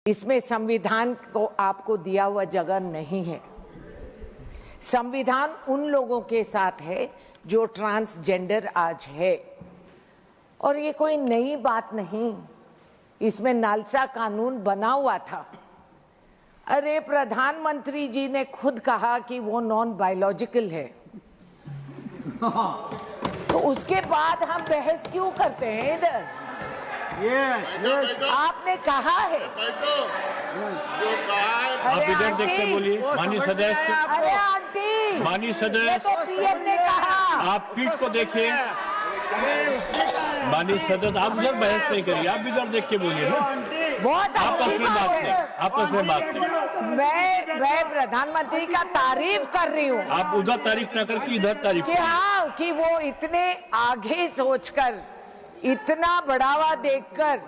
इसमें संविधान को आपको दिया हुआ जगह नहीं है। संविधान उन लोगों के साथ है जो ट्रांसजेंडर आज है, और ये कोई नई बात नहीं। इसमें नालसा कानून बना हुआ था। अरे प्रधानमंत्री जी ने खुद कहा कि वो नॉन बायोलॉजिकल है, तो उसके बाद हम बहस क्यों करते हैं इधर? आपने कहा है। आप इधर देख के बोलिए। माननीय सदस्य, अरे आंटी, माननीय सदस्य, तो पीएम ने कहा। आप पीठ को देखिए। माननीय सदस्य, आप उधर बहस नहीं करिए, आप इधर देख के बोलिए ना। बहुत अच्छी बात है। आपस में बात मैं प्रधानमंत्री का तारीफ कर रही हूँ। आप उधर तारीफ ना करके इधर तारीफ कि हाँ, कि वो इतने आगे सोचकर, इतना बढ़ावा देखकर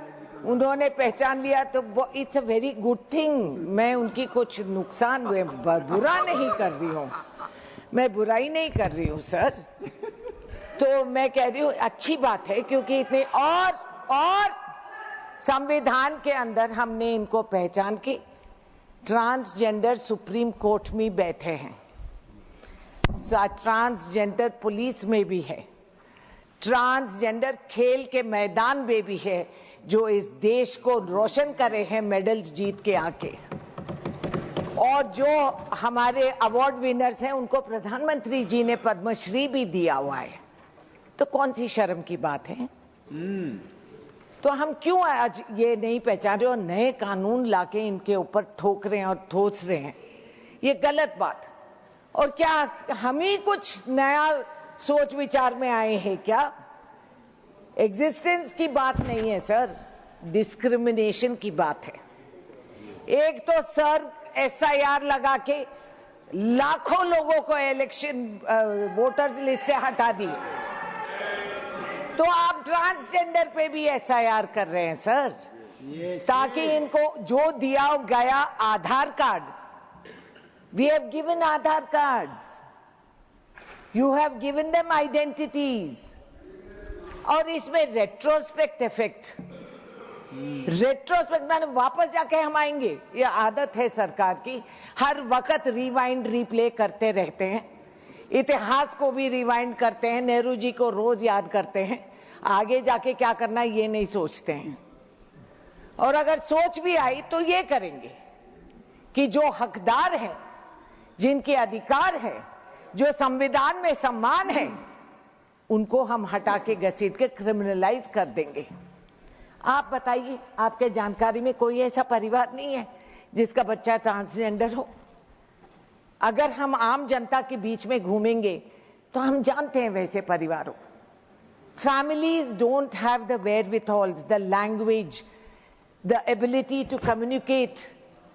उन्होंने पहचान लिया, तो it's a very good thing. मैं उनकी कुछ नुकसान बुरा नहीं कर रही हूँ, मैं बुराई नहीं कर रही हूँ सर। तो मैं कह रही हूँ अच्छी बात है, क्योंकि इतने और संविधान के अंदर हमने इनको पहचान की। ट्रांसजेंडर सुप्रीम कोर्ट में बैठे हैं, ट्रांसजेंडर पुलिस में भी है, ट्रांसजेंडर खेल के मैदान में भी है, जो इस देश को रोशन करे हैं मेडल्स जीत के आके। और जो हमारे अवार्ड विनर्स हैं उनको प्रधानमंत्री जी ने पद्मश्री भी दिया हुआ है। तो कौन सी शर्म की बात है? तो हम क्यों आज ये नहीं पहचान रहे और नए कानून लाके इनके ऊपर ठोक रहे हैं और ठोस रहे हैं? ये गलत बात। और क्या हम ही कुछ नया सोच विचार में आए हैं क्या? एग्जिस्टेंस की बात नहीं है सर, डिस्क्रिमिनेशन की बात है। एक तो सर एसआईआर लगा के लाखों लोगों को इलेक्शन वोटर्स लिस्ट से हटा दिए, तो आप ट्रांसजेंडर पे भी एसआईआर कर रहे हैं सर, ताकि इनको जो दिया गया Aadhaar card, we have given Aadhaar cards, you have given them identities, और इसमें रेट्रोस्पेक्ट इफेक्ट, रेट्रोस्पेक्ट माने वापस जाके हम आएंगे। ये आदत है सरकार की, हर वक्त रिवाइंड रिप्ले करते रहते हैं, इतिहास को भी रिवाइंड करते हैं, नेहरू जी को रोज याद करते हैं, आगे जाके क्या करना ये नहीं सोचते हैं। और अगर सोच भी आई तो ये करेंगे कि जो हकदार है, जिनके अधिकार है, जो संविधान में सम्मान है, उनको हम हटा के घसीट के क्रिमिनलाइज कर देंगे। आप बताइए, आपके जानकारी में कोई ऐसा परिवार नहीं है जिसका बच्चा ट्रांसजेंडर हो? अगर हम आम जनता के बीच में घूमेंगे तो हम जानते हैं वैसे परिवारों। Families don't have the wherewithal, the language, the ability to communicate,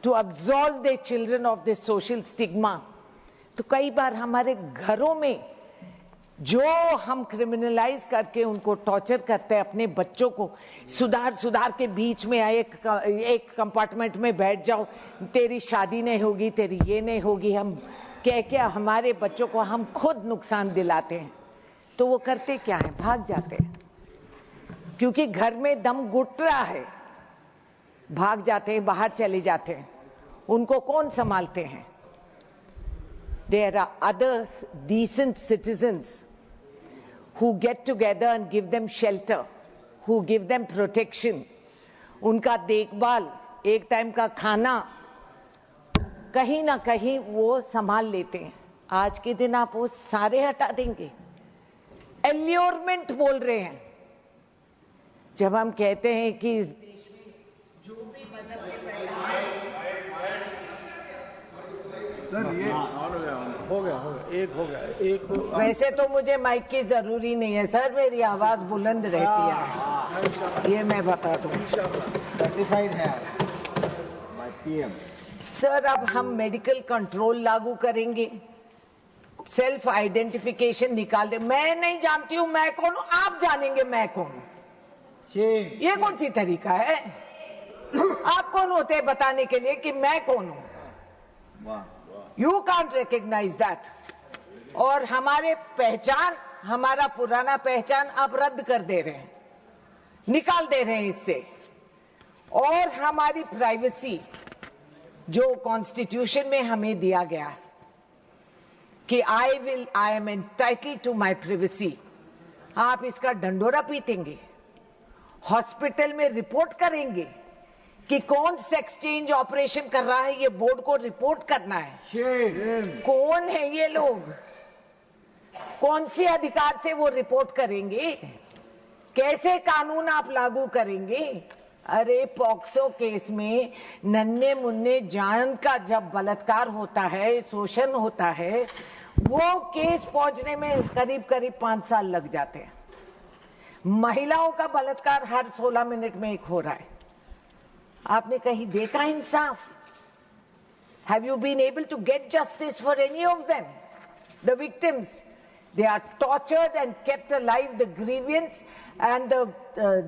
to absolve their children of this social stigma. तो कई बार हमारे घरों में जो हम क्रिमिनलाइज करके उनको टॉर्चर करते हैं, अपने बच्चों को सुधार के बीच में एक कंपार्टमेंट में बैठ जाओ, तेरी शादी नहीं होगी, तेरी ये नहीं होगी, हम कह के हमारे बच्चों को हम खुद नुकसान दिलाते हैं। तो वो करते क्या है? भाग जाते हैं, क्योंकि घर में दम घुट रहा है, भाग जाते हैं, बाहर चले जाते हैं। उनको कौन संभालते हैं? There are other decent citizens who get together and give them shelter, who give them protection, उनका देखभाल, एक टाइम का खाना, कहीं ना कहीं वो संभाल लेते हैं। आज के दिन आप वो सारे हटा देंगे। एल्योरमेंट बोल रहे हैं। जब हम कहते हैं कि इस देश में जो भी मजहब के सर ये हो गया एक हो गया। वैसे तो मुझे माइक की जरूरी नहीं है सर, मेरी आवाज बुलंद रहती है, ये मैं बता दूं। सर्टिफाइड है बाय पीएम। सर अब हम मेडिकल कंट्रोल लागू करेंगे, सेल्फ आइडेंटिफिकेशन निकाल दे। मैं नहीं जानती हूँ मैं कौन हूँ, आप जानेंगे मैं कौन हूँ। ये कौन सी तरीका है? आप कौन होते हैं बताने के लिए कि मैं कौन हूँ? You can't recognise that. और हमारे पहचान, हमारा पुराना पहचान आप रद्द कर दे रहे हैं, निकाल दे रहे हैं इससे। और हमारी प्राइवेसी जो कॉन्स्टिट्यूशन में हमें दिया गया कि I am entitled to my privacy, आप इसका डंडोरा पीटेंगे, हॉस्पिटल में रिपोर्ट करेंगे कि कौन सेक्स चेंज ऑपरेशन कर रहा है, ये बोर्ड को रिपोर्ट करना है। कौन है ये लोग, कौन से अधिकार से वो रिपोर्ट करेंगे, कैसे कानून आप लागू करेंगे? अरे पॉक्सो केस में नन्हे मुन्ने जान का जब बलात्कार होता है, शोषण होता है, वो केस पहुंचने में करीब करीब 5 साल लग जाते हैं। महिलाओं का बलात्कार हर 16 मिनट में एक हो रहा है। आपने कहीं देखा इंसाफ? Have you been able to get justice for any of them? The victims, they are tortured and kept alive. The grievance and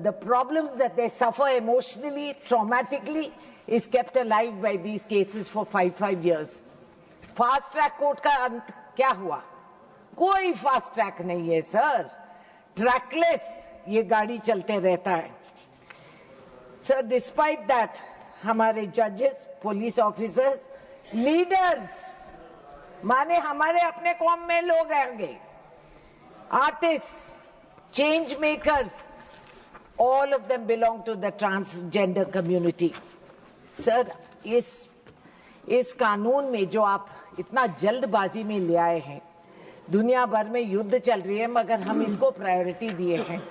the problems that they suffer emotionally, traumatically, is kept alive by these cases for 5 years. Fast track court का अंत क्या हुआ? कोई fast track नहीं है sir, trackless ये गाड़ी चलते रहता है। सर, डिस्पाइट दैट हमारे जजेस, पुलिस ऑफिसर्स, लीडर्स, माने हमारे अपने कौम में लोग होंगे, artist, change makers, all of them belong to the transgender community. Sir, इस कानून में जो आप इतना जल्दबाजी में ले आए हैं, दुनिया भर में युद्ध चल रही है मगर हम इसको प्रायोरिटी दिए हैं,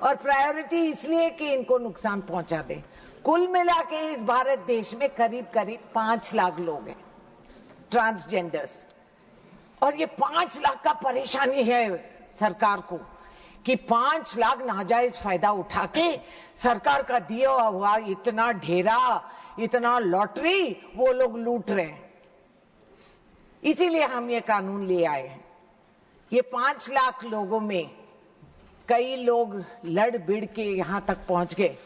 और प्रायोरिटी इसलिए कि इनको नुकसान पहुंचा दे। कुल मिला के इस भारत देश में करीब करीब 5 लाख लोग हैं ट्रांसजेंडर्स, और ये 5 लाख का परेशानी है सरकार को कि 5 लाख नाजायज फायदा उठा के सरकार का दिया हुआ इतना ढेरा, इतना लॉटरी वो लोग लूट रहे हैं। इसीलिए हम ये कानून ले आए हैं। ये 5 लाख लोगों में कई लोग लड़ भिड़ के यहां तक पहुंच गए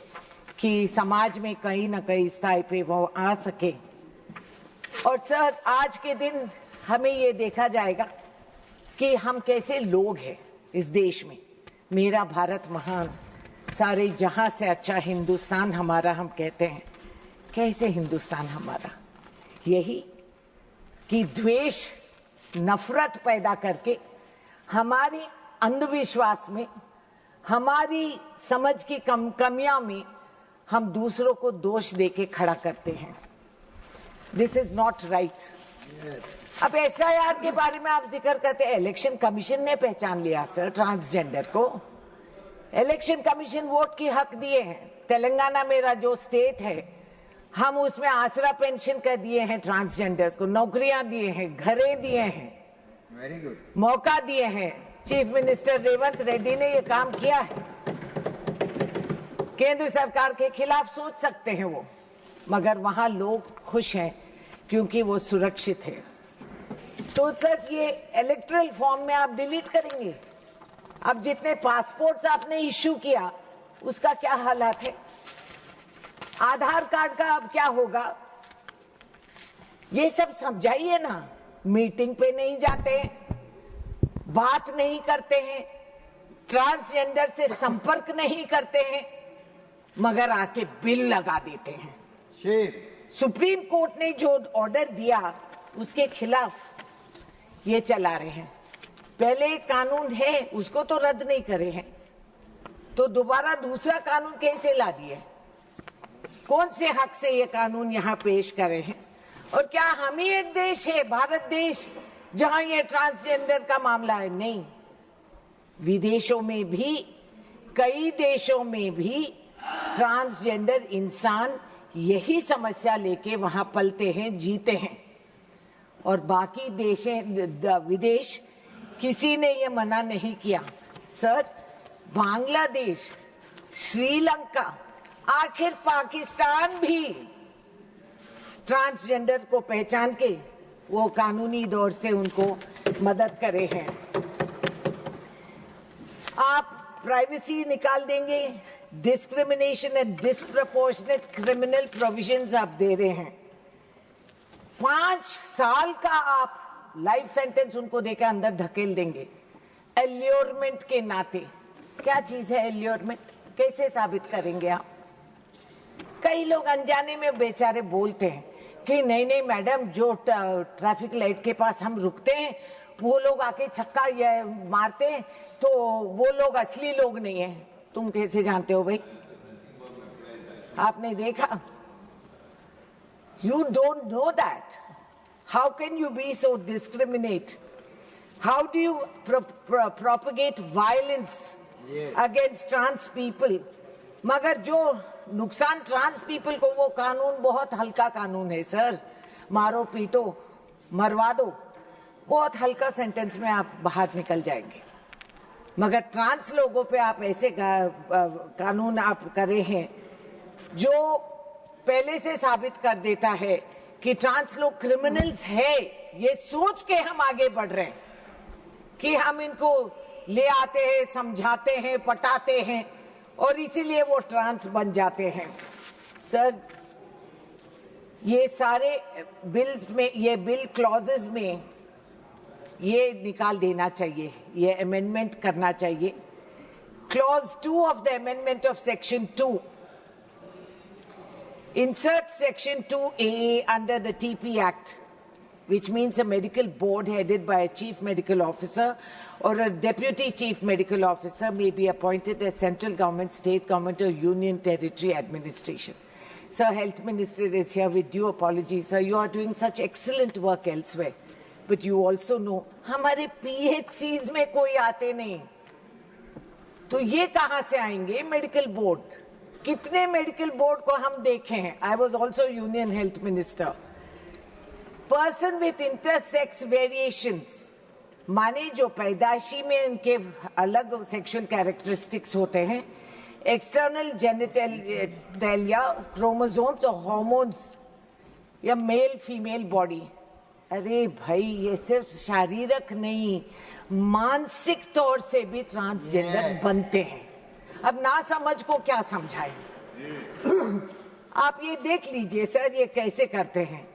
कि समाज में कहीं ना कहीं स्थायी पे वो आ सके। और सर, आज के दिन हमें ये देखा जाएगा कि हम कैसे लोग हैं इस देश में। मेरा भारत महान, सारे जहां से अच्छा हिंदुस्तान हमारा हम कहते हैं। कैसे हिंदुस्तान हमारा? यही कि द्वेष, नफरत पैदा करके हमारी अंधविश्वास में, हमारी समझ की कमियां में हम दूसरों को दोष देके खड़ा करते हैं। This is not right. अब एसआईआर के बारे में आप जिक्र करते हैं, इलेक्शन कमीशन ने पहचान लिया सर ट्रांसजेंडर को। इलेक्शन कमीशन वोट की हक दिए हैं। तेलंगाना मेरा जो स्टेट है, हम उसमें आसरा पेंशन कर दिए हैं ट्रांसजेंडर्स को, नौकरियां दिए हैं, घरें दिए हैं, वेरी गुड, मौका दिए हैं। चीफ मिनिस्टर रेवंत रेड्डी ने ये काम किया है। केंद्र सरकार के खिलाफ सोच सकते हैं वो, मगर वहां लोग खुश हैं क्योंकि वो सुरक्षित है। तो सर, ये इलेक्टोरल फॉर्म में आप डिलीट करेंगे। अब जितने पासपोर्ट्स आपने इश्यू किया उसका क्या हालात है? आधार कार्ड का अब क्या होगा? ये सब समझाइए ना। मीटिंग पे नहीं जाते हैं, बात नहीं करते हैं, ट्रांसजेंडर से संपर्क नहीं करते हैं, मगर आके बिल लगा देते हैं। सुप्रीम कोर्ट ने जो ऑर्डर दिया उसके खिलाफ ये चला रहे हैं। पहले एक कानून है उसको तो रद्द नहीं करे हैं, तो दोबारा दूसरा कानून कैसे ला दिए? कौन से हक से ये कानून यहाँ पेश करे हैं? और क्या हम ही एक देश है, भारत देश, जहां ये ट्रांसजेंडर का मामला है? नहीं, विदेशों में भी, कई देशों में भी ट्रांसजेंडर इंसान यही समस्या लेके वहां पलते हैं, जीते हैं। और बाकी विदेश किसी ने ये मना नहीं किया। सर, बांग्लादेश, श्रीलंका, आखिर पाकिस्तान भी ट्रांसजेंडर को पहचान के वो कानूनी दौर से उनको मदद करे हैं। आप प्राइवेसी निकाल देंगे, discrimination and disproportionate criminal provisions आप दे रहे हैं। 5 साल का आप लाइफ सेंटेंस उनको देकर अंदर धकेल देंगे एल्योरमेंट के नाते। क्या चीज है एल्योरमेंट? कैसे साबित करेंगे आप? कई लोग अनजाने में बेचारे बोलते हैं कि नहीं नहीं मैडम, जो ट्रैफिक लाइट के पास हम रुकते हैं वो लोग आके छक्का ये मारते हैं तो वो लोग असली लोग नहीं है। तुम कैसे जानते हो भाई? आपने देखा? You don't know that. How can you be so discriminate? How do you propagate violence against trans people? मगर जो नुकसान ट्रांस पीपल को, वो कानून बहुत हल्का कानून है सर। मारो पीटो मरवा दो, बहुत हल्का सेंटेंस में आप बाहर निकल जाएंगे। मगर ट्रांस लोगों पे आप ऐसे कानून आप करे हैं जो पहले से साबित कर देता है कि ट्रांस लोग क्रिमिनल्स है। ये सोच के हम आगे बढ़ रहे हैं कि हम इनको ले आते हैं, समझाते हैं, पटाते हैं और इसीलिए वो ट्रांस बन जाते हैं। सर, ये सारे बिल्स में, ये बिल क्लॉजेस में ये निकाल देना चाहिए, ये अमेंडमेंट करना चाहिए। Clause 2 of the amendment of section 2 insert section 2AA under the TP Act, which means a medical board headed by a chief medical officer or a deputy chief medical officer may be appointed as central government, state government or union territory administration. Sir, Health Minister is here. With due apologies, sir, you are doing such excellent work elsewhere. But you also know, हमारे PHCs में कोई आते नहीं, तो ये कहाँ से आएंगे मेडिकल बोर्ड? कितने मेडिकल बोर्ड को हम देखे हैं। I was also union health minister. Person with intersex variations, माने जो पैदाइशी में इनके अलग सेक्सुअल कैरेक्टरिस्टिक्स होते हैं, एक्सटर्नल जेनिटल या क्रोमोसोम्स और हॉर्मोन्स या मेल फीमेल बॉडी। अरे भाई, ये सिर्फ शारीरिक नहीं, मानसिक तौर से भी ट्रांसजेंडर बनते हैं। अब ना समझ को क्या समझाएं? आप ये देख लीजिए सर, ये कैसे करते हैं।